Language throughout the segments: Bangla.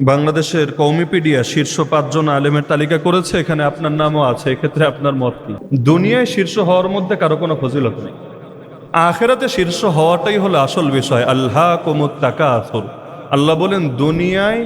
বাংলাদেশের কওমিপিডিয়া শীর্ষ 5 জন আলেমের তালিকা করেছে, এখানে আপনার নামও আছে। এক্ষেত্রে আপনার মত কি? দুনিয়ায় শীর্ষ হওয়ার মধ্যে কারো কোনো ফজিলত নেই, আখিরাতে শীর্ষ হওয়াটাই হলো আসল বিষয়। আল্লাহকুমুত তাকাসুর, আল্লাহ বলেন দুনিয়ায়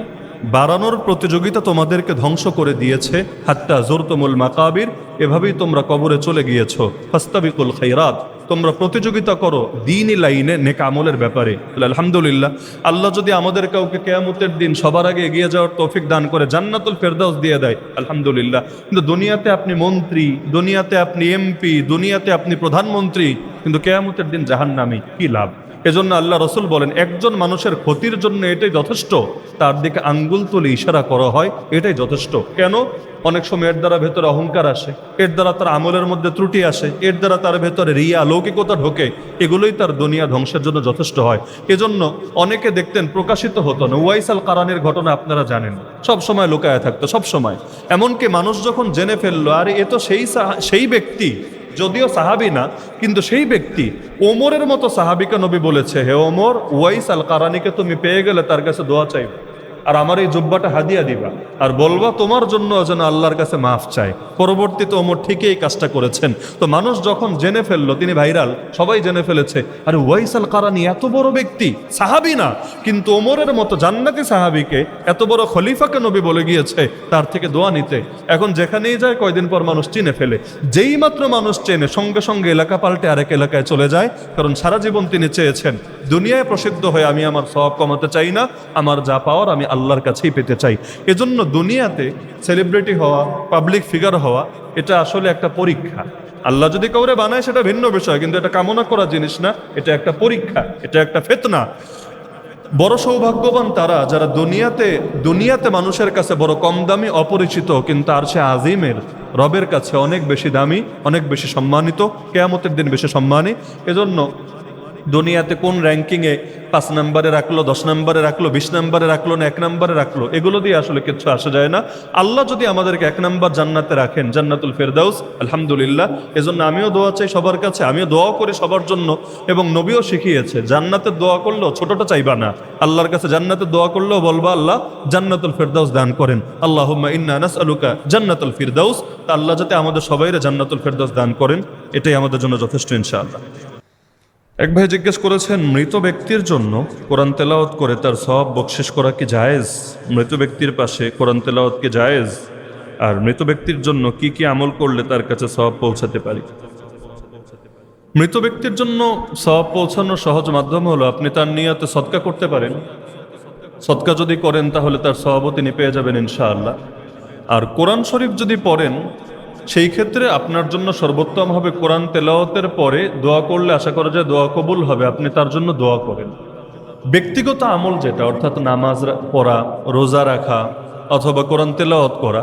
বাড়ানোর প্রতিযোগিতা তোমাদেরকে ধ্বংস করে দিয়েছে, হাত্তা জুরতুমুল মাকাবির, এভাবেই তোমরা কবরে চলে গিয়েছো। ফাস্তাবিকুল খাইরাত, তোমরা প্রতিযোগিতা করো দ্বীনি লাইনে নেক আমলের ব্যাপারে। আলহামদুলিল্লাহ, আল্লাহ যদি আমাদের কাউকে কিয়ামতের দিন সবার আগে এগিয়ে যাওয়ার তৌফিক দান করে জান্নাতুল ফেরদাউস দিয়ে দেয়, আলহামদুলিল্লাহ। কিন্তু দুনিয়াতে আপনি মন্ত্রী, দুনিয়াতে আপনি এমপি, দুনিয়াতে আপনি প্রধানমন্ত্রী, কিন্তু কিয়ামতের দিন জাহান্নামী, কি লাভ? এজন্য আল্লাহ রসুল বলেন একজন মানুষের ক্ষতির জন্য এটাই যথেষ্ট, তার দিকে আঙ্গুল তুলে ইশারা করা হয়, এটাই যথেষ্ট। কেন? অনেক সময় এর দ্বারা ভেতরে অহংকার আসে, এর দ্বারা তার আমলের মধ্যে ত্রুটি আসে, এর দ্বারা তার ভেতরে রিয়া লৌকিকতা ঢোকে, এগুলোই তার দুনিয়া ধ্বংসের জন্য যথেষ্ট হয়। এজন্য অনেকে দেখতেন প্রকাশিত হতো না। উওয়াইস আল কারানির ঘটনা আপনারা জানেন, সব সময় লুকায় থাকতো, সব সময়। এমনকি মানুষ যখন জেনে ফেললো আরে এ তো সেই ব্যক্তি, যদিও সাহাবী না, কিন্তু সেই ব্যক্তি, ওমরের মতো সাহাবীকে নবী বলেছে, হে ওমর, উওয়াইস আল কারানিকে তুমি পেয়ে গেলে তার কাছে দোয়া চাইবে, আর আমার এই জুব্বাটা হাদিয়া দিবা, আর বলবা তোমার জন্য যেন আল্লাহর কাছে মাফ চায়। পরবর্তীতে ওমর ঠিকই এই কাজটা করেছেন। তো মানুষ যখন জেনে ফেললো তিনি ভাইরাল, সবাই জেনে ফেলেছে, আরে উওয়াইস আল কারানি এত বড় ব্যক্তি, সাহাবী না, কিন্তু ওমরের মতো জান্নাতি সাহাবীকে, এত বড় খলিফাকে নবী বলে গিয়েছে তার থেকে দোয়া নিতে। এখন যেখানেই যায় কয়দিন পর মানুষ চিনে ফেলে, যেই মাত্র মানুষ চেনে সঙ্গে সঙ্গে এলাকা পাল্টে আরেক এলাকায় চলে যায়, কারণ সারা জীবন তিনি চেয়েছেন দুনিয়ায় প্রসিদ্ধ হয়ে আমি আমার সওয়াব কমাতে চাই না, আমার যা পাওয়ার আমি আল্লাহর কাছেই পেতে চাই। এজন্য দুনিয়াতে সেলিব্রিটি হওয়া, পাবলিক ফিগার হওয়া, এটা আসলে একটা পরীক্ষা। আল্লাহ যদি কাউরে বানায় সেটা ভিন্ন বিষয়, কিন্তু এটা কামনা করা জিনিস না, এটা একটা পরীক্ষা, এটা একটা ফিতনা। বড় সৌভাগ্যবান তারা যারা দুনিয়াতে মানুষের কাছে বড় কম দামি, অপরিচিত, কিন্তু আরশে আজিমের রবের কাছে অনেক বেশি দামি, অনেক বেশি সম্মানিত, কিয়ামতের দিন বেশি সম্মানী। এজন্য দুনিয়াতে কোন র্যাঙ্কিংয়ে 5 নম্বরে রাখলো, 10 নম্বরে রাখলো, 20 নম্বরে রাখলো না 1 নম্বরে রাখলো, এগুলো দিয়ে আসলে কিছু আসা যায় না। আল্লাহ যদি আমাদেরকে 1 নম্বর জান্নাতে রাখেন, জান্নাতুল ফেরদাউস, আলহামদুলিল্লাহ। এজন্য আমিও দোয়া চাই সবার কাছে, আমিও দোয়া করি সবার জন্য। এবং নবীও শিখিয়েছে জান্নাতের দোয়া করলেও ছোটটা চাইবা না, আল্লাহর কাছে জান্নাতের দোয়া করলেও বলবা আল্লাহ জান্নাতুল ফেরদাউস দান করেন, আল্লাহুম্মা ইন্না নাসআলুকা জান্নাতুল ফিরদাউস। আল্লাহ যাতে আমাদের সবাইরে জান্নাতুল ফেরদাউস দান করেন, এটাই আমাদের জন্য যথেষ্ট ইনশাআল্লাহ। এক ভাই জিজ্ঞেস করেছেন, মৃত ব্যক্তির জন্য কোরআন তেলাওয়াত করে তার সওয়াব বকশিশ করা কি জায়েজ? মৃত ব্যক্তির পাশে কোরআন তেলাওয়াত কি জায়েজ? আর মৃত ব্যক্তির জন্য কি কি আমল করলে তার কাছে সওয়াব পৌঁছাতে পারি? মৃত ব্যক্তির জন্য সওয়াব পৌঁছানোর সহজ মাধ্যম হলো আপনি তার নিয়তে সদকা করতে পারেন। সদকা যদি করেন তাহলে তার সওয়াবও তিনি পেয়ে যাবেন ইনশাআল্লাহ। আর কোরআন শরীফ যদি পড়েন, সেই ক্ষেত্রে আপনার জন্য সর্বোত্তম হবে কোরআন তেলাওয়াতের পরে দোয়া করলে আশা করা যায় দোয়া কবুল হবে, আপনি তার জন্য দোয়া করেন। ব্যক্তিগত আমল যেটা, অর্থাৎ নামাজ পড়া, রোজা রাখা অথবা কোরআন তেলাওয়াত করা,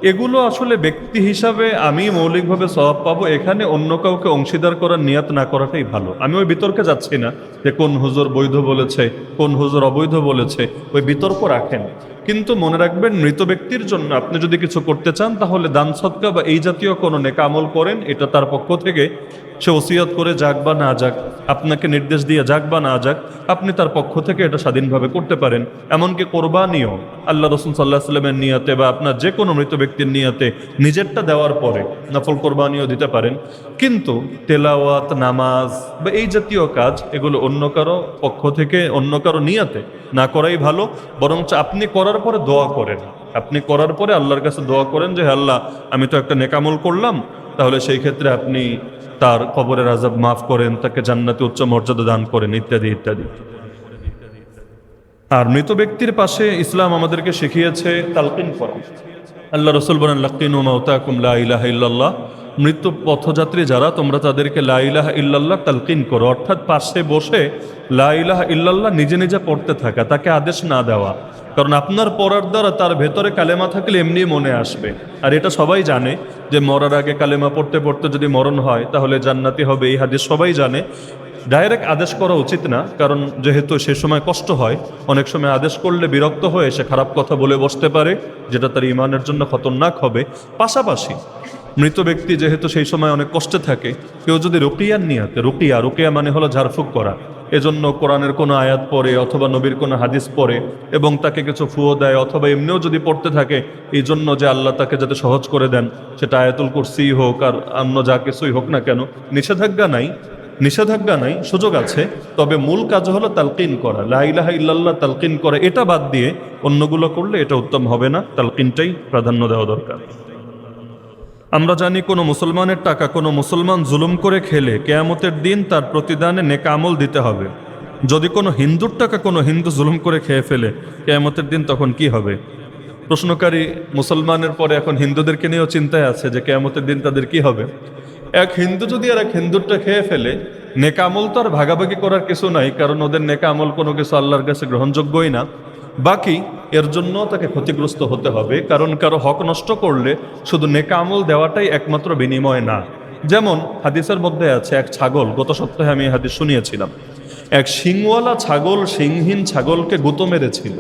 এগুলো আসলে ব্যক্তি হিসাবে আমি মৌলিকভাবে সওয়াব পাবো, এখানে অন্য কাউকে অংশীদার করার নিয়ত না করাটাই ভালো। আমি ওই বিতর্কে যাচ্ছি না যে কোন হুজুর বৈধ বলেছে, কোন হুজুর অবৈধ বলেছে, ওই বিতর্ক রাখেন। কিন্তু মনে রাখবেন, মৃত ব্যক্তির জন্য আপনি যদি কিছু করতে চান তাহলে দান সদকা বা এই জাতীয় কোনো নেক আমল করেন, এটা তার পক্ষ থেকে, সে ওসিয়ত করে যাক বা না যাক, আপনাকে নির্দেশ দিয়ে যাক বা না যাক, আপনি তার পক্ষ থেকে এটা স্বাধীনভাবে করতে পারেন। এমনকি কোরবানিও আল্লাহ রসুল সাল্লাহ সাল্লামের নিয়তে বা আপনার যে কোনো মৃত ব্যক্তির নিয়তে নিজেরটা দেওয়ার পরে নফল কোরবানিও দিতে পারেন। কিন্তু তেলাওয়াত, নামাজ বা এই জাতীয় কাজ, এগুলো অন্য কারো পক্ষ থেকে, অন্য কারো নিয়তে না করাই ভালো। বরঞ্চ আপনি করার পরে দোয়া করেন, আপনি করার পরে আল্লাহর কাছে দোয়া করেন যে আল্লাহ আমি তো একটা নেকামল করলাম, তাহলে সেই ক্ষেত্রে আপনি তার কবরের আযাব মাফ করেন, তাকে জান্নাতে উচ্চ মর্যাদা দান করেন, ইত্যাদি ইত্যাদি। আর মৃত ব্যক্তির পাশে ইসলাম আমাদেরকে শিখিয়েছে তালকিন করা। আল্লাহ রসুল বলেন, লাকিনু মাউতাকুম লা ইলাহা ইল্লাল্লাহ, মৃত্যু পথযাত্রী যারা, তোমরা তাদেরকে লা ইলাহা ইল্লাল্লাহ তালকিন করো। অর্থাৎ পাশে বসে লা ইলাহা ইল্লাল্লাহ নিজে নিজে পড়তে থাকা, তাকে আদেশ না দেওয়া। কারণ আপনার পড়ার দ্বারা তার ভেতরে কালেমা থাকলে এমনি মনে আসবে। আর এটা সবাই জানে যে মরার আগে কালেমা পড়তে পড়তে যদি মরণ হয় তাহলে জান্নাতি হবে, এই হাদিস সবাই জানে। ডাইরেক্ট আদেশ করা উচিত না, কারণ যেহেতু সে সময় কষ্ট হয়, অনেক সময় আদেশ করলে বিরক্ত হয়ে সে খারাপ কথা বলে বসতে পারে, যেটা তার ইমানের জন্য খতরনাক হবে। পাশাপাশি মৃত ব্যক্তি যেহেতু সেই সময় অনেক কষ্টে থাকে, কেউ যদি রুকিয়ার নিয়াতে, রুকিয়া মানে হলো ঝাড়ফুঁক করা, এজন্য কোরআনের কোনো আয়াত পড়ে অথবা নবীর কোনো হাদিস পড়ে এবং তাকে কিছু ফুয়ো দেয়, অথবা এমনিও যদি পড়তে থাকে এই জন্য যে আল্লাহ তাকে যাতে সহজ করে দেন, সেটা আয়াতুল কুরসি হোক আর অন্য যা কিছুই হোক না কেন, নিষেধাজ্ঞা নাই, সুযোগ আছে। তবে মূল কাজ হলো তালকিন করা, লা ইলাহা ইল্লাল্লাহ তালকিন করা। এটা বাদ দিয়ে অন্যগুলো করলে এটা উত্তম হবে না, তালকিনটাই প্রাধান্য দেওয়া দরকার। আমরা জানি কোনো মুসলমানের টাকা কোনো মুসলমান জুলুম করে খেলে কিয়ামতের দিন তার প্রতিদানে নেক আমল দিতে হবে। যদি কোনো হিন্দুর টাকা কোনো হিন্দু জুলুম করে খেয়ে ফেলে কিয়ামতের দিন তখন কি হবে? প্রশ্নকারী মুসলমানের পরে এখন হিন্দুদেরকে নিয়েও চিন্তায় আছে যে কিয়ামতের দিন তাদের কি হবে। এক হিন্দু যদি আর এক হিন্দুরটা খেয়ে ফেলে, নেক আমল তো আর ভাগাভাগি করার কিছু নাই, কারণ ওদের নেক আমল কোনো কিছু আল্লাহর কাছে গ্রহণযোগ্যই না। বাকি এর জন্য তাকে ক্ষতিগ্রস্ত হতে হবে, কারণ কারো হক নষ্ট করলে শুধু নেক আমল দেওয়াটাই একমাত্র বিনিময় না। যেমন হাদিসের মধ্যে আছে, এক ছাগল, গত সপ্তাহে আমি হাদিস শুনিয়েছিলাম, এক শিংওয়ালা ছাগল শিংহীন ছাগলকে গুঁতো মেরেছিল।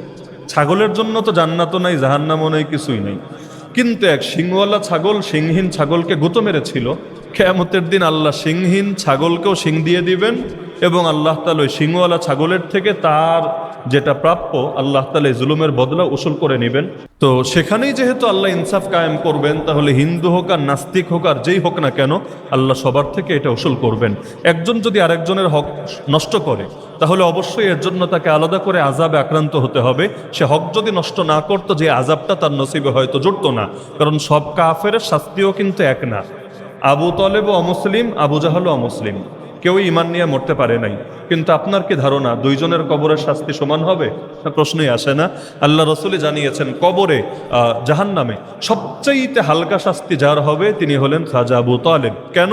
ছাগলের জন্য তো জান্নাতও নাই, জাহান্নামও নাই, কিছুই নেই, কিন্তু এক শিংওয়ালা ছাগল শিংহীন ছাগলকে গুঁতো মেরেছিল। কিয়ামতের দিন আল্লাহ শিংহীন ছাগলকেও শিং দিয়ে দিবেন এবং আল্লাহ তাআলা ওই শিংওয়ালা ছাগলের থেকে তার যেটা প্রাপ্য আল্লাহ তাআলা জুলুমের বদলা উসুল করে নেবেন। তো সেখানেই যেহেতু আল্লাহ ইনসাফ কায়েম করবেন, তাহলে হিন্দু হোক আর নাস্তিক হোক আর যেই হোক না কেন, আল্লাহ সবার থেকে এটা উসুল করবেন। একজন যদি আরেকজনের হক নষ্ট করে তাহলে অবশ্যই এর জন্য তাকে আলাদা করে আযাবে আক্রান্ত হতে হবে। সে হক যদি নষ্ট না করতো, যে আযাবটা তার নসিবে হয়তো জুটতো না, কারণ সব কাফেরের শাস্তিও কিন্তু এক না। আবু তালেবও অমুসলিম, আবু জাহালও অমুসলিম, কেউই ঈমান নিয়ে মরতে পারে নাই। কিন্তু আপনার কি ধারণা দুইজনের কবরের শাস্তি সমান হবে? প্রশ্নই আসে না। আল্লাহ রসুলই জানিয়েছেন কবরে জাহান্নামে সবচাইতে হালকা শাস্তি যার হবে তিনি হলেন খাজা আবু তালেব। কেন?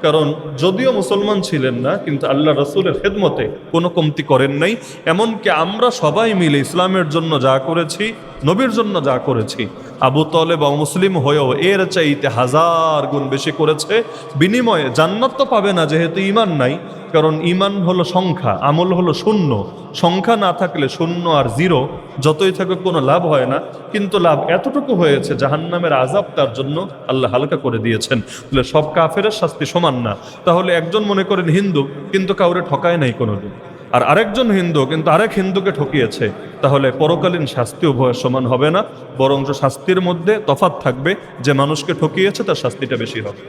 কারণ যদিও মুসলমান ছিলেন না, কিন্তু আল্লাহ রসুলের খেদমতে কোনো কমতি করেন নাই। এমনকি আমরা সবাই মিলে ইসলামের জন্য যা করেছি, নবীর জন্য যা করেছি, আবু তালেব অমুসলিম হয়েও এর চাইতে 1000 গুণ বেশি করেছে। বিনিময়ে জান্নাত তো পাবে না যেহেতু ঈমান নাই, কারণ ঈমান হলো সংখ্যা, আমল হলো শূন্য। সংখ্যা না থাকলে শূন্য আর জিরো যতই থাকে কোনো লাভ হয় না। কিন্তু লাভ এতটুকু হয়েছে, জাহান্নামের আযাব তার জন্য আল্লাহ হালকা করে দিয়েছেন। তাহলে সব কাফেরের শাস্তি সমান না। তাহলে একজন মনে করেন হিন্দু কিন্তু কাউরে ঠকায় নাই কোনোদিন, আর আরেকজন হিন্দু কিন্তু আরেক হিন্দুকে ঠকিয়েছে, তাহলে পরকালীন শাস্তি উভয়ের সমান হবে না, বরং শাস্তির মধ্যে তফাৎ থাকবে। যে মানুষকে ঠকিয়েছে তার শাস্তিটা বেশি হবে।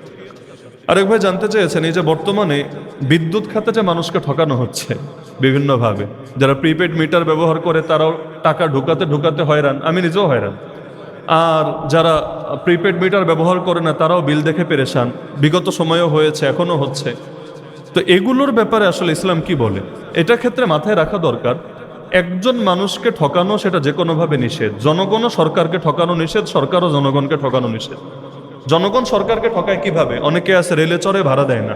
আরেক ভাই জানতে চেয়েছেন, এই যে বর্তমানে বিদ্যুৎ খাতে যে মানুষকে ঠকানো হচ্ছে বিভিন্নভাবে, যারা প্রিপেড মিটার ব্যবহার করে তারাও টাকা ঢুকাতে হয়রান, আমি নিজেও হয়রান। আর যারা প্রিপেড মিটার ব্যবহার করে না তারাও বিল দেখে পেরেশান, বিগত সময়েও হয়েছে, এখনো হচ্ছে। তো এগুলোর ব্যাপারে আসলে ইসলাম কি বলে, এটা ক্ষেত্রে মাথায় রাখা দরকার। একজন মানুষকে ঠকানো সেটা যে কোনোভাবে নিষেধ। জনগণও সরকারকে ঠকানো নিষেধ, সরকারও জনগণকে ঠকানো নিষেধ। জনগণ সরকারকে ঠকায় কিভাবে? অনেকে আছে রেলে চড়ে ভাড়া দেয় না,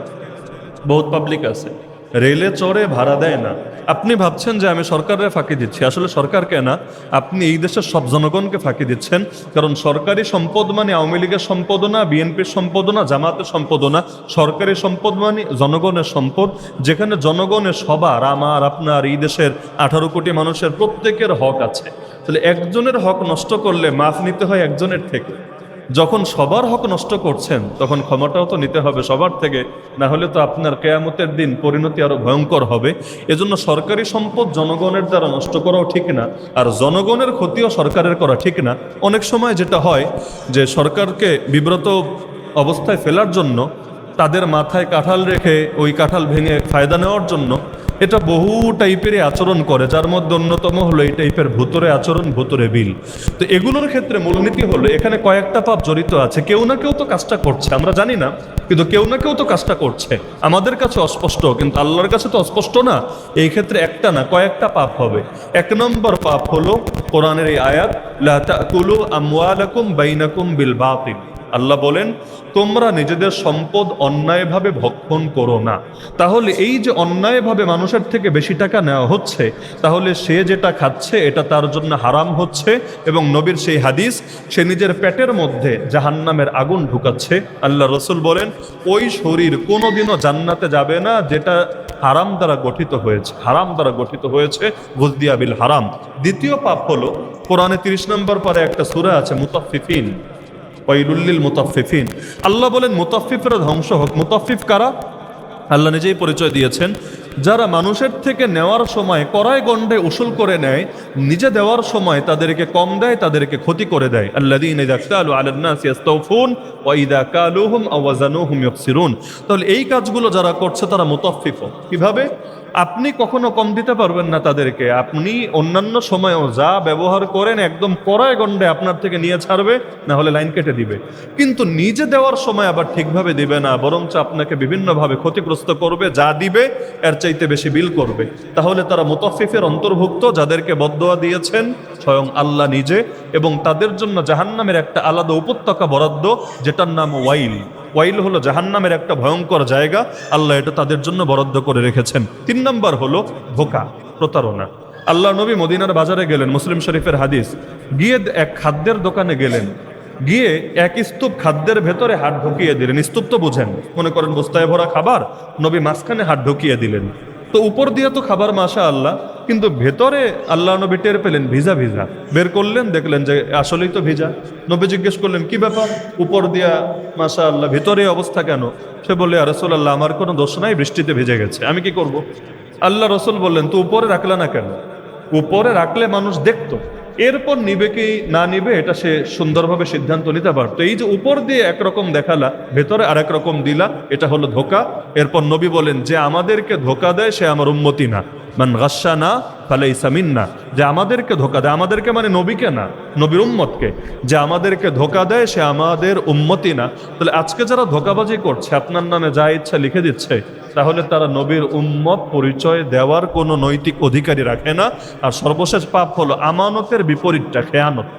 বহুত পাবলিক আছে রেলে চড়ে ভাড়া দেয় না। আপনি ভাবছেন যে আমি সরকারের ফাঁকি দিচ্ছি, আসলে সরকারকে না, আপনি এই দেশের সব জনগণকে ফাঁকি দিচ্ছেন। কারণ সরকারি সম্পদ মানে আওয়ামী লীগের সম্পদও না, বিএনপির সম্পদও না, জামাতের সম্পদও না। সরকারি সম্পদ মানে জনগণের সম্পদ, যেখানে জনগণের সবার, আমার আপনার এই দেশের 18 কোটি মানুষের প্রত্যেকের হক আছে। তাহলে একজনের হক নষ্ট করলে মাফ নিতে হয় একজনের থেকে। যখন সবার হক নষ্ট করছেন তখন ক্ষমাটাও তো নিতে হবে সবার থেকে, না হলে তো আপনার কিয়ামতের দিন পরিণতি আরো ভয়ঙ্কর হবে। এজন্য সরকারি সম্পদ জনগণের দ্বারা নষ্ট করাও ঠিক না, আর জনগণের ক্ষতিও সরকারের করা ঠিক না। অনেক সময় যেটা হয় যে সরকারকে বিব্রত অবস্থায় ফেলার জন্য তাদের মাথায় কাঁঠাল রেখে ওই কাঁঠাল ভেঙে ফায়দা নেওয়ার জন্য এটা বহু টাইপেরই আচরণ করে, যার মধ্যে অন্যতম হলো এই টাইপের ভুতুরে আচরণ, ভুতুরে বিল। তো এগুলোর ক্ষেত্রে মূলনীতি হলো এখানে কয়েকটা পাপ জড়িত আছে। কেউ না কেউ তো কাজটা করছে, আমরা জানি না, কিন্তু কেউ না কেউ তো কাজটা করছে। আমাদের কাছে অস্পষ্ট, কিন্তু আল্লাহর কাছে তো অস্পষ্ট না। এই ক্ষেত্রে একটা না কয়েকটা পাপ হবে। 1 নম্বর পাপ হলো কোরআনের এই আয়াত, লা তাকুলু আমওয়ালাকুম বাইনাকুম বিল বাতিল। আল্লাহ বলেন তোমরা নিজেদের সম্পদ অন্যায়ভাবে ভক্ষণ করো না। তাহলে এই যে অন্যায়ভাবে মানুষের থেকে বেশি টাকা নেওয়া হচ্ছে, তাহলে সে যেটা খাচ্ছে এটা তার জন্য হারাম হচ্ছে, এবং নবীর সেই হাদিস, সে নিজের পেটের মধ্যে জাহান্নামের আগুন ঢুকাচ্ছে। আল্লাহ রসুল বলেন ওই শরীর কোনোদিনও জান্নাতে যাবে না যেটা হারাম দ্বারা গঠিত হয়েছে, হারাম দ্বারা গঠিত হয়েছে, গুজদিয়া বিল হারাম। দ্বিতীয় পাপ হলো কোরআনে 30 নম্বর পরে একটা সূরা আছে মুতাফফিফিন, ওয়াইলুল মুতাফফিফিন। আল্লাহ বলেন মুতাফফিফরা ধ্বংস হোক। মুতাফফিফ কারা? আল্লাহ নিজেই পরিচয় দিয়েছেন, যারা মানুষের থেকে নেওয়ার সময় কড়াই গন্ডে উসুল করে নেয়, নিজে দেওয়ার সময় তাদেরকে কম দেয়, তাদেরকে ক্ষতি করে দেয়। আল্লাযীনা ইযা ক্তালু আলান নাসি ইস্তাওফুন ওয়া ইযা কালুহুম আও ওয়াজানুহুম ইউখসিরুন। তাহলে এই কাজগুলো যারা করছে তারা মুতাফফিফ। কিভাবে? আপনি কখনো কম দিতে পারবেন না তাদেরকে। আপনি অন্যান্য সময়েও যা ব্যবহার করেন একদম কড়াই গন্ডে আপনার থেকে নিয়ে ছাড়বে, না হলে লাইন কেটে দিবে। কিন্তু নিজে দেওয়ার সময় আবার ঠিকভাবে দিবে না, বরঞ্চ আপনাকে বিভিন্নভাবে ক্ষতিগ্রস্ত করবে, যা দিবে এর চাইতে বেশি বিল করবে। তাহলে তারা মুতাফফিফের অন্তর্ভুক্ত, যাদেরকে বদদোয়া দিয়েছেন স্বয়ং আল্লাহ নিজে, এবং তাদের জন্য জাহান্নামের একটা আলাদা উপত্যকা বরাদ্দ, যেটার নাম ওয়াইল। ওয়াইল হলো জাহান্নামের একটা ভয়ঙ্কর জায়গা, আল্লাহ এটা তাদের জন্য বরাদ্দ করে রেখেছেন। 3 নম্বর হলো ধোঁকা, প্রতারণা। আল্লাহ নবী মদিনার বাজারে গেলেন, মুসলিম শরীফের হাদিস, গিয়ে এক খাদ্যের দোকানে গেলেন, গিয়ে এক স্তূপ খাদ্যের ভেতরে হাত ঢুকিয়ে দিলেন। স্তূপ তো বুঝেন, মনে করেন বস্তায় ভরা খাবার, নবী মাঝখানে হাত ঢুকিয়ে দিলেন। তো উপর দিয়ে তো খাবার মাশা আল্লাহ, কিন্তু ভেতরে আল্লাহ নবী টের পেলেন ভিজা ভিজা। বের করলেন, দেখলেন যে আসলেই তো ভিজা। নবী জিজ্ঞেস করলেন কি ব্যাপার, উপর দিয়া মাশা আল্লাহ, ভিতরে অবস্থা কেন? সে বললে ইয়া রাসূলুল্লাহ, আমার কোনো দোষ নাই, বৃষ্টিতে ভিজে গেছে, আমি কি করব? আল্লাহ রসুল বললেন তো উপরে রাখলে না কেন? উপরে রাখলে মানুষ দেখতো, এরপর নিবে কি না নিবে এটা সে সুন্দরভাবে সিদ্ধান্ত নিতে পারতো। এই যে উপর দিয়ে একরকম দেখালা, ভেতরে আরেক রকম দিলা, এটা হলো ধোঁকা। এরপর নবী বলেন যে আমাদেরকে ধোঁকা দেয় সে আমার উম্মতি না, মান গাশশানা ফালাইসা মিন্না। যে আমাদেরকে ধোঁকা দেয়, আমাদেরকে মানে নবীকে না, নবীর উম্মতকে, যে আমাদেরকে ধোঁকা দেয় সে আমাদের উম্মতি না। তাহলে আজকে যারা ধোঁকাবাজি করছে, আপনার নামে যা ইচ্ছা লিখে দিচ্ছে, তাহলে তারা নবীর উম্মত পরিচয় দেওয়ার কোনো নৈতিক অধিকারই রাখে না। আর সর্বশেষ পাপ হলো আমানতের বিপরীতটা খেয়ানত।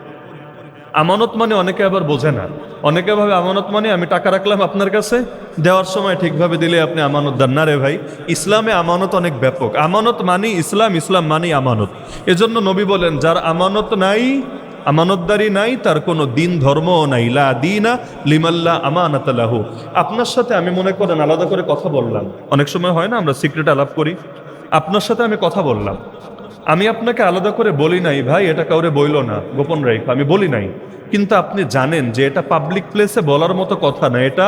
আমানত মানে অনেকে আবার বোঝে না, অনেকে ভাবে আমানত মানে আমি টাকা রাখলাম আপনার কাছে, দেওয়ার সময় ঠিকভাবে দিলে আপনি আমানতদার। না রে ভাই, ইসলামে আমানত অনেক ব্যাপক। আমানত মানি ইসলাম, ইসলাম মানি আমানত। এজন্য নবী বলেন যার আমানত নাই, আমানতদারি নাই, তার কোনো দিন ধর্মও নাই। লা দীনা লিমাল্লা আমানাতা লাহু। আপনার সাথে আমি মনে করেন আলাদা করে কথা বললাম, অনেক সময় হয় না আমরা সিক্রেট আলাপ করি, আপনার সাথে আমি কথা বললাম, আমি আপনাকে আলাদা করে বলি নাই ভাই এটা কাউরে বইলো না, গোপন রাখো, আমি বলি নাই। কিন্তু আপনি জানেন যে এটা পাবলিক প্লেসে বলার মতো কথা না, এটা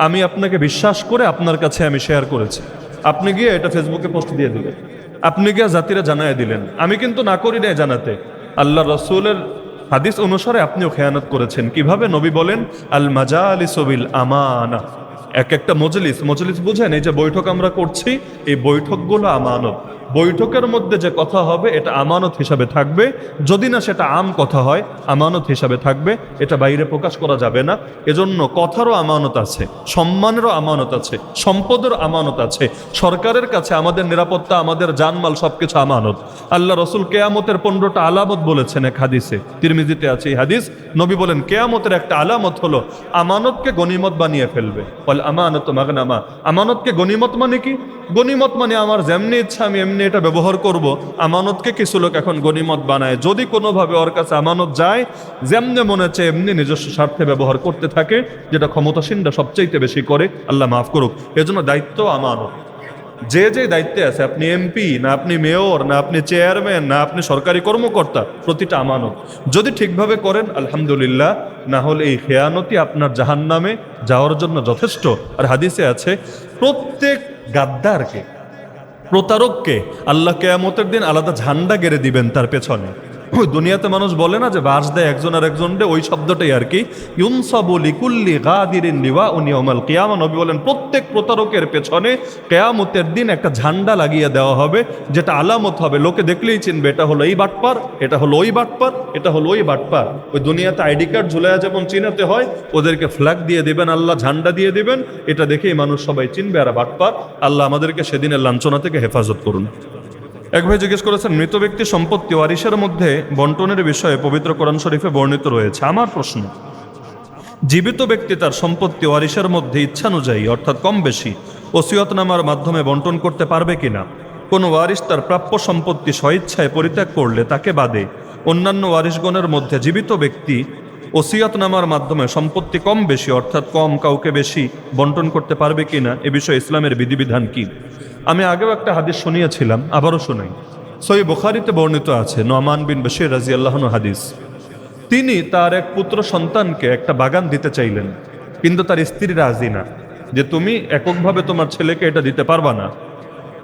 আমি আপনাকে বিশ্বাস করে আপনার কাছে আমি শেয়ার করেছি। আপনি গিয়ে এটা ফেসবুকে পোস্ট দিয়ে দিলেন, আপনি গিয়ে জাতিরা জানায় দিলেন, আমি কিন্তু না করি নাই জানাতে। আল্লাহ রসুলের হাদিস অনুসারে আপনিও খেয়ানত করেছেন। কিভাবে? নবী বলেন আল মাজালিসু বিল আমানা। এক একটা মজলিস, মজলিস বুঝেন, এই যে বৈঠক আমরা করছি, এই বৈঠকগুলো আমানত। বৈঠকের মধ্যে যে কথা হবে এটা আমানত হিসাবে থাকবে, যদি না সেটা আম কথা হয় আমানত হিসাবে থাকবে, এটা বাইরে প্রকাশ করা যাবে না। এজন্য কথারও আমানত আছে, সম্মানেরও আমানত আছে, সম্পদের আমানত আছে। সরকারের কাছে আমাদের নিরাপত্তা, আমাদের জানমাল সবকিছু আমানত। আল্লাহ রসুল কেয়ামতের 15টা আলামত বলেছেন এক হাদিসে, তিরমিজিতে আছে এই হাদিস। নবী বলেন কেয়ামতের একটা আলামত হলো আমানতকে গনিমত বানিয়ে ফেলবে। বল আমানত মাগনামা। আমানতকে গনিমত মানে কি? গনিমত মানে আমার যেমনি ইচ্ছা আমি এমনি এটা ব্যবহার করব। আমানতকে কিছু লোক এখন গনিমত বানায়, যদি কোনোভাবে ওর কাছে আমানত যায়, যেমনি মনে চায় এমনি নিজস্ব স্বার্থে ব্যবহার করতে থাকে, যেটা ক্ষমতাসীনরা সবচাইতে বেশি করে, আল্লাহ মাফ করুক। এজন্য দায়িত্ব আমানত। যে যে দায়িত্বে আছে, আপনি এমপি না, আপনি মেয়র না, আপনি চেয়ারম্যান না, আপনি সরকারি কর্মকর্তা, প্রতিটা আমানত যদি ঠিকভাবে করেন আলহামদুলিল্লাহ, না হলে এই খেয়ানতি আপনার জাহান্নামে যাওয়ার জন্য যথেষ্ট। আর হাদিসে আছে প্রত্যেক গাদ্দারকে, প্রতারককে আল্লাহ কিয়ামতের দিন আলাদা ঝান্ডা গেড়ে দিবেন তার পেছনে। ওই দুনিয়াতে মানুষ বলে না যে বাস দেয় একজন আর একজনকে, ওই শব্দটাই আর কি। ইউনসাবু লিকুল্লি গাদিরিন লিওয়াউন ইয়াউমাল কিয়ামা। নবী বলেন প্রত্যেক প্রতারকের পেছনে কিয়ামতের দিন একটা ঝান্ডা লাগিয়ে দেওয়া হবে, যেটা আলামত হবে, লোকে দেখলেই চিনবে এটা হলো এই বাটপার, এটা হলো ওই বাটপার, এটা হলো ওই বাটপার। ওই দুনিয়াতে আইডি কার্ড ঝুলাইয়া যেমন চিনাতে হয়, ওদেরকে ফ্ল্যাগ দিয়ে দিবেন আল্লাহ, ঝান্ডা দিয়ে দিবেন, এটা দেখেই মানুষ সবাই চিনবে আর বাটপার। আল্লাহ আমাদেরকে সেদিনের লাঞ্ছনা থেকে হেফাজত করুন। এক ভাই জিজ্ঞেস করেছেন মৃত ব্যক্তির সম্পত্তি ওয়ারিশের মধ্যে বন্টনের বিষয়ে পবিত্র কোরআন শরীফে বর্ণিত রয়েছে। আমার প্রশ্ন, জীবিত ব্যক্তি তার সম্পত্তি ওয়ারিশের মধ্যে ইচ্ছানুযায়ী অর্থাৎ কম বেশি ওসিয়তনামার মাধ্যমে বন্টন করতে পারবে কিনা? কোন ওয়ারিশ তার প্রাপ্য সম্পত্তি স্বইচ্ছায় পরিত্যাগ করলে তাকে বাদে অন্যান্য ওয়ারিশগণের মধ্যে জীবিত ব্যক্তি ওসিয়তনামার মাধ্যমে সম্পত্তি কম বেশি অর্থাৎ কম কাউকে বেশি বন্টন করতে পারবে কিনা, এ বিষয়ে ইসলামের বিধিবিধান কি? আমি আগেও একটা হাদিস শুনিয়েছিলাম, আবারও শোনাই। সহিহ বুখারীতে বর্ণিত আছে, নোমান বিন বশীর রাদিয়াল্লাহু আনহু হাদিস। তিনি তার এক পুত্র সন্তানকে একটা বাগান দিতে চাইলেন, কিন্তু তার স্ত্রী রাজি না, যে তুমি এককভাবে তোমার ছেলেকে এটা দিতে পারবা না।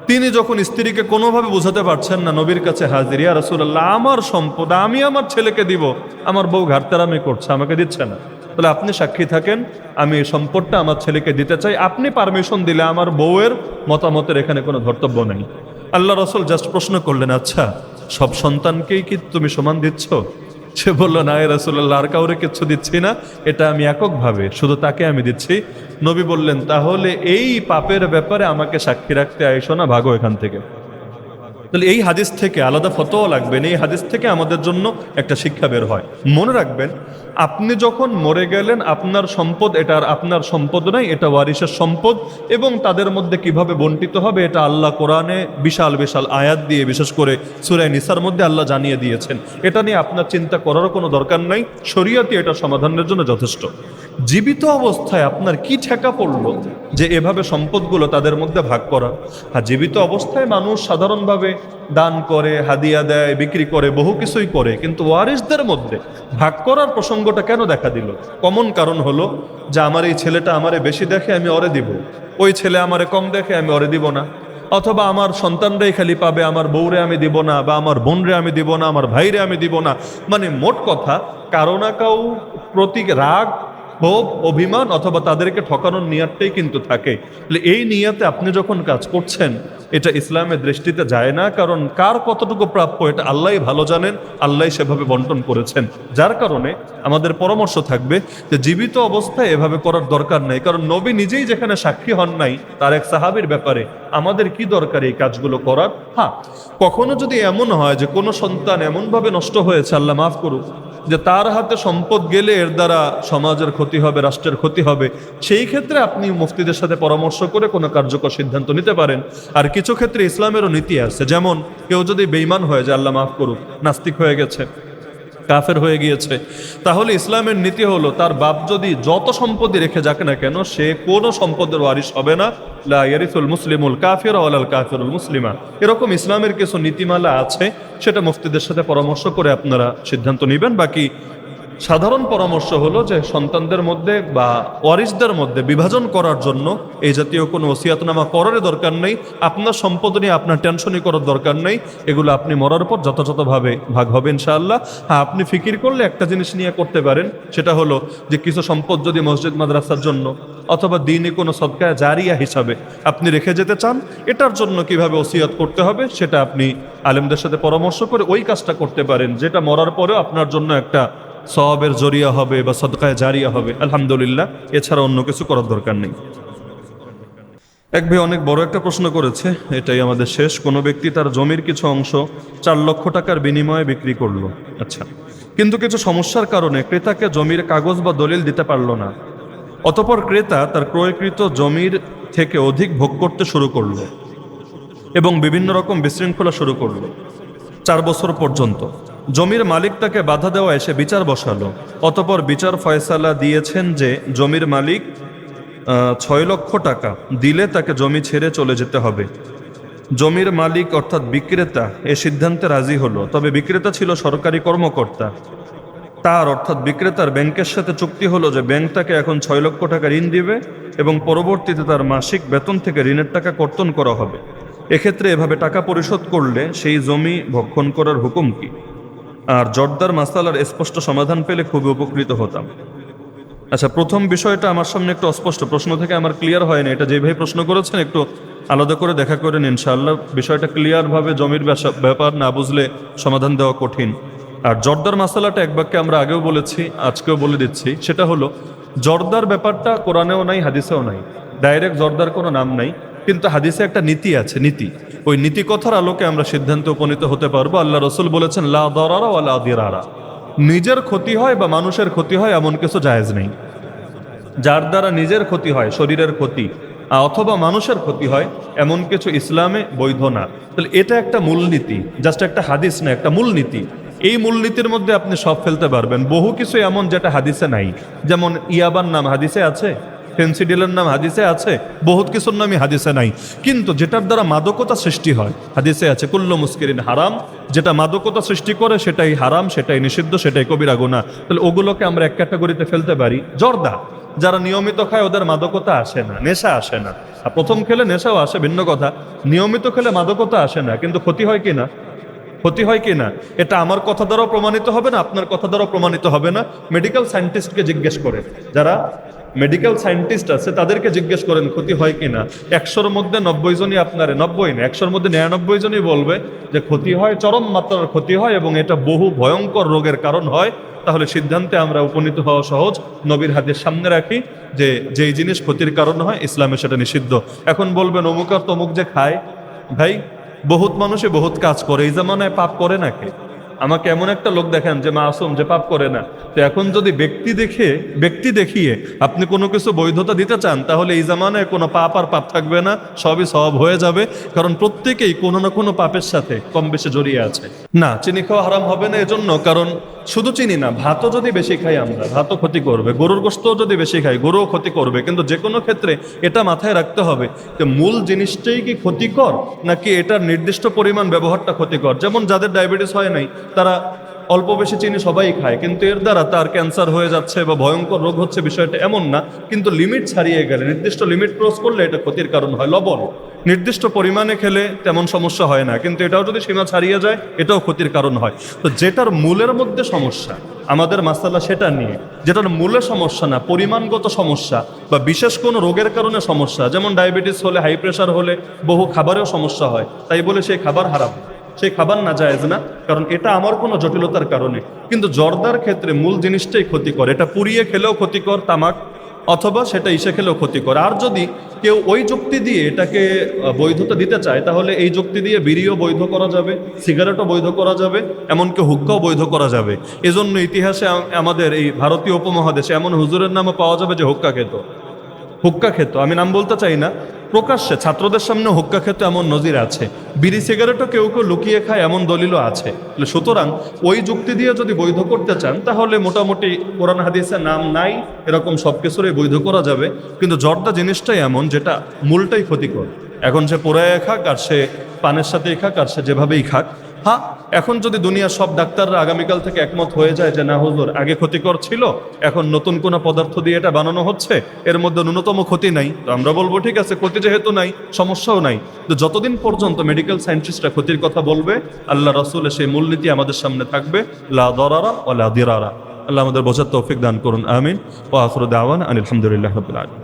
তিনি যখন স্ত্রীকে কোনোভাবে বোঝাতে পারছেন না, নবীর কাছে হাজির, ইয়া রাসূলুল্লাহ, আমার সম্পদ আমি আমার ছেলেকে দিব, আমার বউ ঘাটতারামি করছে, আমাকে দিচ্ছে না, তাহলে আপনি সাক্ষী থাকেন, আমি এই সম্পদটা আমার ছেলেকে দিতে চাই, আপনি পারমিশন দিলে আমার বউয়ের মতামতের এখানে কোনো ধর্তব্য নেই। আল্লাহ রাসূল জাস্ট প্রশ্ন করলেন, আচ্ছা সব সন্তানকেই কি তুমি সমান দিচ্ছ? সে বলল, না ইয়া রাসূলুল্লাহ, আর কাউরে কিচ্ছু দিচ্ছি না, এটা আমি এককভাবে শুধু তাকে আমি দিচ্ছি। নবী বললেন, তাহলে এই পাপের ব্যাপারে আমাকে সাক্ষী রাখতে আইসো না, ভাগো এখান থেকে। তাহলে এই হাদিস থেকে আলাদা ফতোয়া লাগবে না, এই হাদিস থেকে আমাদের জন্য একটা শিক্ষা বের হয়। মনে রাখবেন, আপনি যখন মরে গেলেন, আপনার সম্পদ এটা আর আপনার সম্পদ নয়, এটা ওয়ারিসের সম্পদ, এবং তাদের মধ্যে কিভাবে বন্টিত হবে এটা আল্লাহ কোরআনে বিশাল বিশাল আয়াত দিয়ে, বিশেষ করে সূরা নিসার মধ্যে আল্লাহ জানিয়ে দিয়েছেন। এটা নিয়ে আপনার চিন্তা করারও কোনো দরকার নাই, শরীয়তে এটা সমাধানের জন্য যথেষ্ট। জীবিত অবস্থায় আপনার কি ঠেকা পড়লো যে এভাবে সম্পদগুলো তাদের মধ্যে ভাগ করা? হ্যাঁ, জীবিত অবস্থায় মানুষ সাধারণভাবে দান করে, হাদিয়া দেয়, বিক্রি করে, বহু কিছুই করে, কিন্তু ওয়ারিসদের মধ্যে ভাগ করার প্রসঙ্গটা কেন দেখা দিল? কমন কারণ হলো যে আমার এই ছেলেটা আমারে বেশি দেখে, আমি ওরে দিব, ওই ছেলে আমারে কম দেখে, আমি ওরে দিব না, অথবা আমার সন্তানরাই খালি পাবে, আমার বউরে আমি দিব না, বা আমার বোনরে আমি দিব না, আমার ভাইরে আমি দিব না। মানে মোট কথা, কারো না কাউ প্রতি রাগ, ক্ষোভ, অভিমান অথবা তাদেরকে ঠকানোর নিয়াতটাই কিন্তু থাকে। এই নিয়াতে আপনি যখন কাজ করছেন, এটা ইসলামের দৃষ্টিতে যায় না, কারণ কার কতটুকু প্রাপ্য এটা আল্লাহই ভালো জানেন, আল্লাহ সেভাবে বন্টন করেছেন। যার কারণে আমাদের পরামর্শ থাকবে যে জীবিত অবস্থায় এভাবে করার দরকার নাই, কারণ নবী নিজেই যেখানে সাক্ষী হন নাই তার এক সাহাবীর ব্যাপারে, আমাদের কি দরকার এই কাজগুলো করার? হ্যাঁ, কখনো যদি এমন হয় যে কোনো সন্তান এমনভাবে নষ্ট হয়েছে, আল্লাহ মাফ করুক, যে তার হাতে সম্পদ গেলে এর দ্বারা সমাজের ক্ষতি হবে, রাষ্ট্রের ক্ষতি হবে, সেই ক্ষেত্রে আপনি মুফতিদের সাথে পরামর্শ করে কোনো কার্যকর সিদ্ধান্ত নিতে পারেন। আর কিছু ক্ষেত্রে ইসলামেরও নীতি আছে, যেমন কেউ যদি বেঈমান হয়ে যায়, আল্লাহ মাফ করুক, নাস্তিক হয়ে গেছে, কাফের হয়ে গিয়েছে, তাহলে ইসলামের নীতি হলো তার বাপ যদি যত সম্পত্তি রেখে যাক না কেন, সে কোনো সম্পদের ওয়ারিশ হবে না। লা ইয়ারিসুল মুসলিমুল কাফির ওয়ালাল কাফিরুল মুসলিমা, এরকম ইসলামের কিছু নীতিমালা আছে, সেটা মুফতিদের সাথে পরামর্শ করে আপনারা সিদ্ধান্ত নেবেন। বাকি সাধারণ পরামর্শ হলো যে সন্তানদের মধ্যে বা ওয়ারিসদের মধ্যে বিভাজন করার জন্য এই জাতীয় কোনো ওসিয়াতনামা করার দরকার নেই, আপনার সম্পদ নিয়ে আপনার টেনশনই করার দরকার নেই, এগুলো আপনি মরার পর যথাযথভাবে ভাগ হবে ইনশাআল্লাহ। হ্যাঁ, আপনি ফিকির করলে একটা জিনিস নিয়ে করতে পারেন, সেটা হলো যে কিছু সম্পদ যদি মসজিদ মাদ্রাসার জন্য অথবা দিনে কোনো সদকায়ে জারিয়া হিসাবে আপনি রেখে যেতে চান, এটার জন্য কিভাবে ওসিয়াত করতে হবে সেটা আপনি আলেমদের সাথে পরামর্শ করে ওই কাজটা করতে পারেন, যেটা মরার পরেও আপনার জন্য একটা সওয়াবের জরিয়া হবে বা সদকায়ে জারিয়া হবে, আলহামদুলিল্লাহ। এছাড়া অন্য কিছু করার দরকার নেই। এক ভাই অনেক বড় একটা প্রশ্ন করেছে, এটাই আমাদের শেষ। কোনো ব্যক্তি তার জমির কিছু অংশ 4 লক্ষ টাকার বিনিময়ে বিক্রি করলো, আচ্ছা, কিন্তু কিছু সমস্যার কারণে ক্রেতাকে জমির কাগজ বা দলিল দিতে পারলো না। অতঃপর ক্রেতা তার ক্রয়কৃত জমির থেকে অধিক ভোগ করতে শুরু করলো এবং বিভিন্ন রকম বিশৃঙ্খলা শুরু করলো 4 বছর পর্যন্ত। জমির মালিক তাকে বাধা দেওয়া এসে বিচার বসালো। অতঃপর বিচার ফয়সালা দিয়েছেন যে জমির মালিক 6 লক্ষ টাকা দিলে তাকে জমি ছেড়ে চলে যেতে হবে। জমির মালিক অর্থাৎ বিক্রেতা এ সিদ্ধান্তে রাজি হলো, তবে বিক্রেতা ছিল সরকারি কর্মকর্তা। তার অর্থাৎ বিক্রেতার ব্যাংকের সাথে চুক্তি হলো যে ব্যাংক তাকে এখন 6 লক্ষ টাকা ঋণ দিবে এবং পরবর্তীতে তার মাসিক বেতন থেকে ঋণের টাকা কর্তন করা হবে। এক্ষেত্রে এভাবে টাকা পরিশোধ করলে সেই জমি ভক্ষণ করার হুকুম কি? আর জর্দার মাসালার স্পষ্ট সমাধান পেলে খুবই উপকৃত হতাম। আচ্ছা, প্রথম বিষয়টা আমার সামনে একটু অস্পষ্ট, প্রশ্ন থেকে আমার ক্লিয়ার হয় না, এটা যেভাবে প্রশ্ন করেছেন একটু আলাদা করে দেখা করেন ইনশাআল্লাহ। বিষয়টা ক্লিয়ারভাবে জমির ব্যাপার না বুঝলে সমাধান দেওয়া কঠিন। আর জর্দার মাসালাটা এক বাক্যে আমরা আগেও বলেছি, আজকেও বলে দিচ্ছি, সেটা হলো জর্দার ব্যাপারটা কোরআনেও নাই, হাদিসেও নাই, ডাইরেক্ট জর্দার কোনো নাম নাই, কিন্তু হাদিসে একটা নীতি আছে, নীতি, ওই নীতি কথার আলোকে আমরা সিদ্ধান্তে উপনীত হতে পারবো। আল্লাহ রসুল বলেছেন, লা দরারা ওয়া লা দিরারা, নিজের ক্ষতি হয় বা মানুষের ক্ষতি হয় এমন কিছু জায়েজ নেই। যার দ্বারা নিজের ক্ষতি হয়, শরীরের ক্ষতি অথবা মানুষের ক্ষতি হয়, এমন কিছু ইসলামে বৈধ না। তাহলে এটা একটা মূলনীতি, জাস্ট একটা হাদিস না, একটা মূলনীতি। এই মূলনীতির মধ্যে আপনি সব ফেলতে পারবেন। বহু কিছু এমন যেটা হাদিসে নাই, যেমন ইয়াবার নাম হাদিসে আছে, ফেন্সিডিলের নাম হাদিসে আছে, বহুত কিছুর নামই হাদিসে নাই, কিন্তু যেটার দ্বারা মাদকতা সৃষ্টি হয় হাদিসে আছে, কুল্লু মুস্কিরিন হারাম, যেটা মাদকতা সৃষ্টি করে সেটাই হারাম, সেটাই নিষিদ্ধ, সেটাই কবিরা গুনাহ। তাহলে ওগুলোকে আমরা এক ক্যাটাগরিতে ফেলতে পারি। জর্দা, যারা নিয়মিত খায় ওদের মাদকতা আসে না, নেশা আসে না। আর প্রথম খেলে নেশাও আসে ভিন্ন কথা, নিয়মিত খেলে মাদকতা আসে না, কিন্তু ক্ষতি হয় কি না? ক্ষতি হয় কি না? এটা আমার কথা দ্বারাও প্রমাণিত হবে না, আপনার কথা দ্বারাও প্রমাণিত হবে না। মেডিকেল সায়েন্টিস্টকে জিজ্ঞেস করে, যারা মেডিকেল সায়েন্টিস্ট আছে তাদেরকে জিজ্ঞেস করেন ক্ষতি হয় কি না। 100-র মধ্যে 90 জনই আপনার, 90 না, 100-র মধ্যে 99 জনই বলবে যে ক্ষতি হয়, চরম মাত্রার ক্ষতি হয়, এবং এটা বহু ভয়ঙ্কর রোগের কারণ হয়। তাহলে সিদ্ধান্তে আমরা উপনীত হওয়া সহজ, নবীর হাদিস সামনে রাখি যে যেই জিনিস ক্ষতির কারণ হয় ইসলামে সেটা নিষিদ্ধ। এখন বলবেন অমুক আর তমুক যে খায়, ভাই বহুত মানুষই বহুত কাজ করে, এই জামানায় পাপ করে নাকি? আমাকে এমন একটা লোক দেখেন যে মাসুম, যে পাপ করে না। তো এখন যদি ব্যক্তি দেখিয়ে আপনি কোনো কিছু বৈধতা দিতে চান, তাহলে এই জামানায় কোনো পাপ আর পাপ থাকবে না, সবই সব হয়ে যাবে। কারণ প্রত্যেকেই কোনো না কোনো পাপের সাথে কম বেশি জড়িয়ে আছে। না, চিনি খাওয়া হারাম হবে না এজন্য, কারণ শুধু চিনি না, ভাতও যদি বেশি খাই আমরা, ভাতও ক্ষতি করবে। গরুর গোশতও যদি বেশি খাই, গরুও ক্ষতি করবে। কিন্তু যে কোনো ক্ষেত্রে এটা মাথায় রাখতে হবে যে মূল জিনিসটাই কি ক্ষতিকর, নাকি এটার নির্দিষ্ট পরিমাণ ব্যবহারটা ক্ষতিকর। যেমন যাদের ডায়াবেটিস হয় নাই, তারা অল্প বেশি চিনি সবাই খায়, কিন্তু এর দ্বারা তার ক্যান্সার হয়ে যাচ্ছে বা ভয়ঙ্কর রোগ হচ্ছে, বিষয়টা এমন না। কিন্তু লিমিট ছাড়িয়ে গেলে, নির্দিষ্ট লিমিট ক্রস করলে এটা ক্ষতির কারণ হয়। লবণ নির্দিষ্ট পরিমাণে খেলে তেমন সমস্যা হয় না, কিন্তু এটাও যদি সীমা ছাড়িয়ে যায় এটাও ক্ষতির কারণ হয়। তো যেটার মূলের মধ্যে সমস্যা, আমাদের মাসালা সেটা নিয়ে, যেটার মূলে সমস্যা না, পরিমাণগত সমস্যা বা বিশেষ কোনো রোগের কারণে সমস্যা, যেমন ডায়াবেটিস হলে, হাই প্রেশার হলে বহু খাবারেও সমস্যা হয়, তাই বলে সেই খাবার হারাম, সেই খাবার না জায়েজ না, কারণ এটা আমার কোনো জটিলতার কারণে। কিন্তু জর্দার ক্ষেত্রে মূল জিনিসটাই ক্ষতিকর, এটা পুড়িয়ে খেলেও ক্ষতিকর তামাক, অথবা সেটা ইসে খেলেও ক্ষতিকর। আর যদি কেউ ওই যুক্তি দিয়ে এটাকে বৈধতা দিতে চায়, তাহলে এই যুক্তি দিয়ে বিড়িও বৈধ করা যাবে, সিগারেটও বৈধ করা যাবে, এমনকি হুক্কাও বৈধ করা যাবে। এজন্য ইতিহাসে আমাদের এই ভারতীয় উপমহাদেশে এমন হুজুরের নামও পাওয়া যাবে যে হুক্কা খেত, আমি নাম বলতে চাই না, প্রকাশ্যে ছাত্রদের সামনে হুক্কা খেত, এমন নজির আছে। বিড়ি সিগারেটও কেউ কেউ লুকিয়ে খায়, এমন দলিলও আছে। সুতরাং ওই যুক্তি দিয়ে যদি বৈধ করতে চান, তাহলে মোটামুটি কোরআন হাদিসে নাম নাই এরকম সব কিছুরই বৈধ করা যাবে। কিন্তু জর্দা জিনিসটাই এমন যেটা মূলটাই ক্ষতিকর। এখন সে পোড়ায় খাক, আর সে পানের সাথেই খাক, আর সে যেভাবেই খাক। হ্যাঁ, এখন যদি দুনিয়ার সব ডাক্তাররা আগামীকাল থেকে একমত হয়ে যায় যে না হুজুর, আগে ক্ষতিকর ছিল, এখন নতুন কোনো পদার্থ দিয়ে এটা বানানো হচ্ছে, এর মধ্যে ন্যূনতম ক্ষতি নাই, তো আমরা বলবো ঠিক আছে, ক্ষতি যেহেতু নাই, সমস্যাও নাই। তো যতদিন পর্যন্ত মেডিকেল সায়েন্টিস্টরা ক্ষতির কথা বলবে, আল্লাহ রাসূলের সেই মূলনীতি আমাদের সামনে থাকবে, লা দরারা ওয়া লা দিরারা। আল্লাহ আমাদের বোঝার তৌফিক দান করুন, আমিন। ওয়া আখিরু দাওয়ানা আনিল হামদুলিল্লাহি রাব্বিল আলামিন।